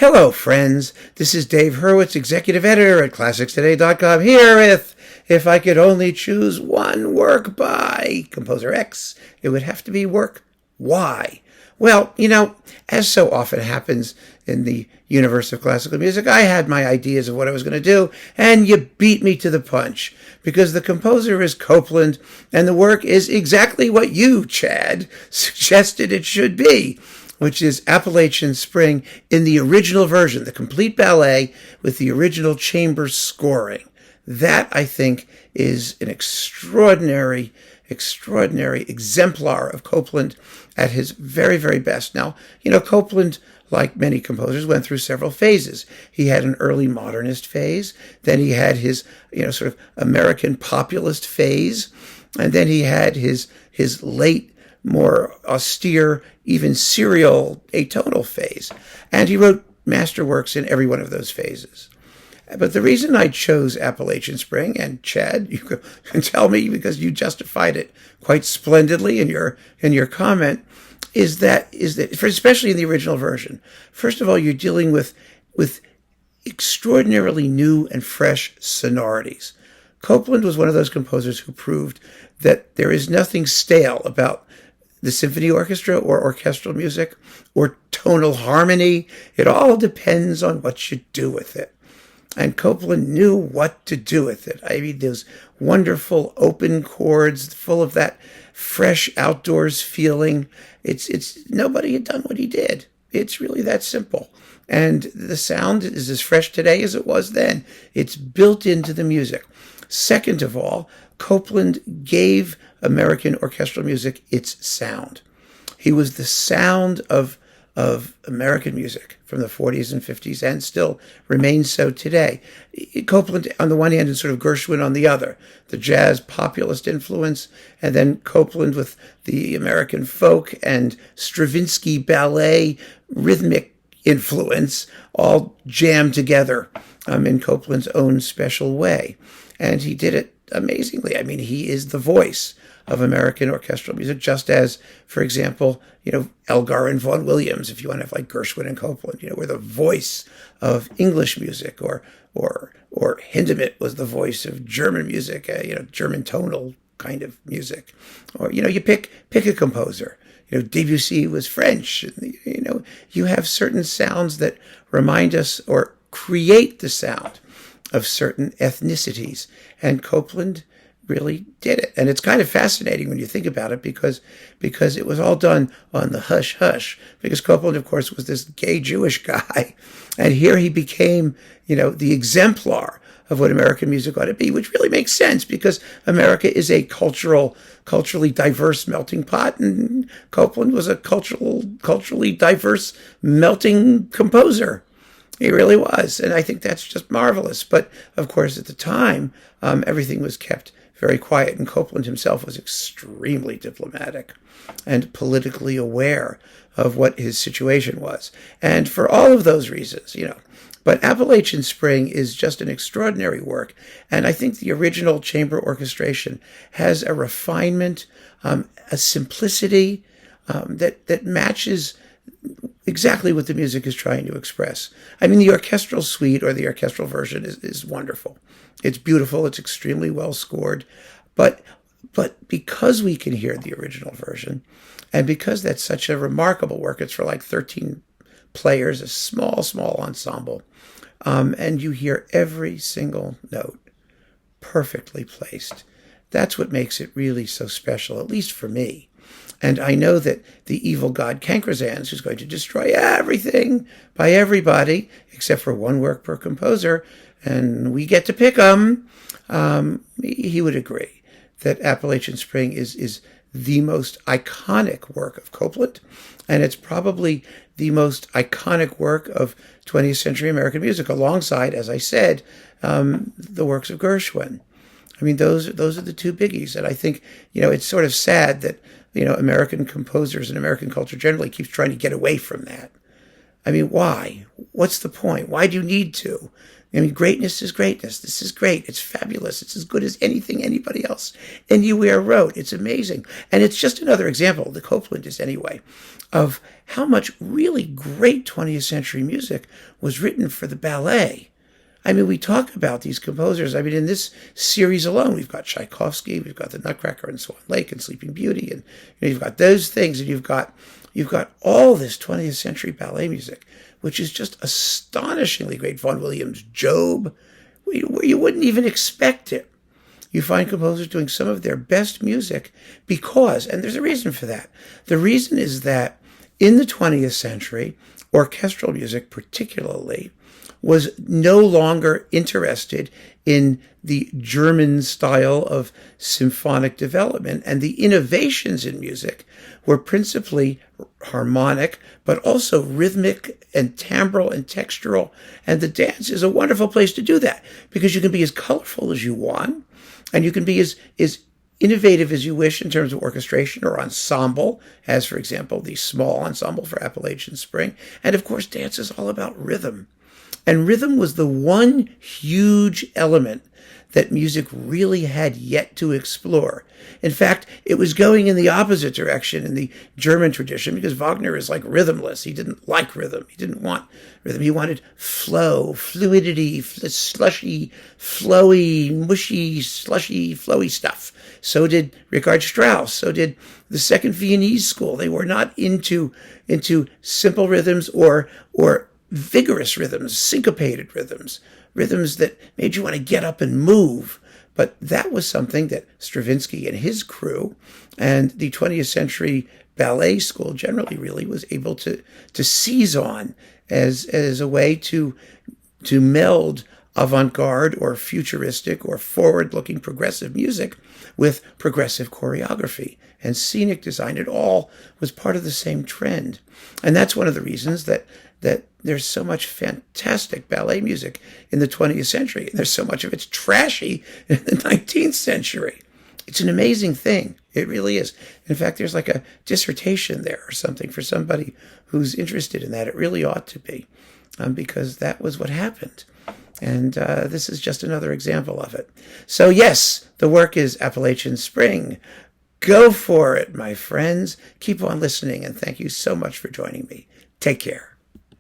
Hello, friends. This is Dave Hurwitz, executive editor at ClassicsToday.com, here with If I Could Only Choose One Work by Composer X, it would have to be work Y. Well, as so often happens in the universe of classical music, I had my ideas of what I was going to do, and you beat me to the punch, because the composer is Copland, and the work is exactly what you, Chad, suggested it should be, which is Appalachian Spring in the original version, the complete ballet with the original chamber scoring. That, I think, is an extraordinary exemplar of Copland at his very, very best. Now, Copland, like many composers, went through several phases. He had an early modernist phase, then he had his, sort of American populist phase, and then he had his late, more austere, even serial atonal phase. And he wrote masterworks in every one of those phases. But the reason I chose Appalachian Spring, and Chad, you can tell me because you justified it quite splendidly in your comment, is that especially in the original version, first of all, you're dealing with extraordinarily new and fresh sonorities. Copland was one of those composers who proved that there is nothing stale about the symphony orchestra or orchestral music or tonal harmony. It all depends on what you do with it. And Copland knew what to do with it. I mean, those wonderful open chords full of that fresh outdoors feeling. It's nobody had done what he did. It's really that simple. And the sound is as fresh today as it was then. It's built into the music. Second of all, Copland gave American orchestral music its sound. He was the sound of American music from the 40s and 50s and still remains so today. Copland on the one hand and sort of Gershwin on the other, the jazz populist influence, and then Copland with the American folk and Stravinsky ballet rhythmic influence all jammed together in Copland's own special way. And he did it amazingly. I mean, he is the voice of American orchestral music, just as, for example, Elgar and Vaughan Williams, if you want to have like Gershwin and Copland, were the voice of English music, or Hindemith was the voice of German music, German tonal kind of music. Or, you pick a composer. Debussy was French. You have certain sounds that remind us or create the sound of certain ethnicities. And Copland really did it. And it's kind of fascinating when you think about it because it was all done on the hush-hush. Because Copland, of course, was this gay Jewish guy. And here he became, the exemplar of what American music ought to be, which really makes sense because America is a culturally diverse melting pot, and Copland was a culturally diverse melting composer. He really was, and I think that's just marvelous. But, of course, at the time, everything was kept very quiet, and Copland himself was extremely diplomatic and politically aware of what his situation was. And for all of those reasons, But Appalachian Spring is just an extraordinary work, and I think the original chamber orchestration has a refinement, a simplicity that matches exactly what the music is trying to express. I mean, the orchestral suite or the orchestral version is wonderful. It's beautiful. It's extremely well scored. But because we can hear the original version, and because that's such a remarkable work, it's for like 13 players, a small ensemble, and you hear every single note perfectly placed. That's what makes it really so special, at least for me. And I know that the evil god Cankrazans, who's going to destroy everything by everybody, except for one work per composer, and we get to pick them, he would agree that Appalachian Spring is the most iconic work of Copland, and it's probably the most iconic work of 20th century American music, alongside, as I said, the works of Gershwin. I mean, those are the two biggies, and I think, it's sort of sad that, American composers and American culture generally keeps trying to get away from that. I mean, why? what's the point? Why do you need to? I mean, greatness is greatness. This is great. It's fabulous. It's as good as anything anybody else anywhere wrote. It's amazing. And it's just another example, the Copland is anyway, of how much really great 20th century music was written for the ballet. I mean, we talk about these composers. I mean, in this series alone, we've got Tchaikovsky, we've got the Nutcracker and Swan Lake and Sleeping Beauty, and you've got those things, and you've got all this 20th century ballet music, which is just astonishingly great. Vaughan Williams' Job, where you wouldn't even expect it. You find composers doing some of their best music because, and there's a reason for that. The reason is that in the 20th century, orchestral music particularly was no longer interested in the German style of symphonic development, and the innovations in music were principally harmonic, but also rhythmic and timbral and textural. And the dance is a wonderful place to do that because you can be as colorful as you want, and you can be as innovative as you wish in terms of orchestration or ensemble, as, for example, the small ensemble for Appalachian Spring. And, of course, dance is all about rhythm. And rhythm was the one huge element that music really had yet to explore. In fact, it was going in the opposite direction in the German tradition because Wagner is like rhythmless. He didn't like rhythm. He didn't want rhythm. He wanted flow, fluidity, slushy, flowy, mushy, slushy, flowy stuff. So did Richard Strauss. So did the Second Viennese School. They were not into simple rhythms or vigorous rhythms, syncopated rhythms, rhythms that made you want to get up and move. But that was something that Stravinsky and his crew and the 20th century ballet school generally really was able to seize on as a way to meld avant-garde or futuristic or forward-looking progressive music with progressive choreography and scenic design. It all was part of the same trend. And that's one of the reasons that there's so much fantastic ballet music in the 20th century. And there's so much of it's trashy in the 19th century. It's an amazing thing. It really is. In fact, there's like a dissertation there or something for somebody who's interested in that. It really ought to be, because that was what happened. And this is just another example of it. So yes, the work is Appalachian Spring. Go for it, my friends. Keep on listening, and thank you so much for joining me. Take care.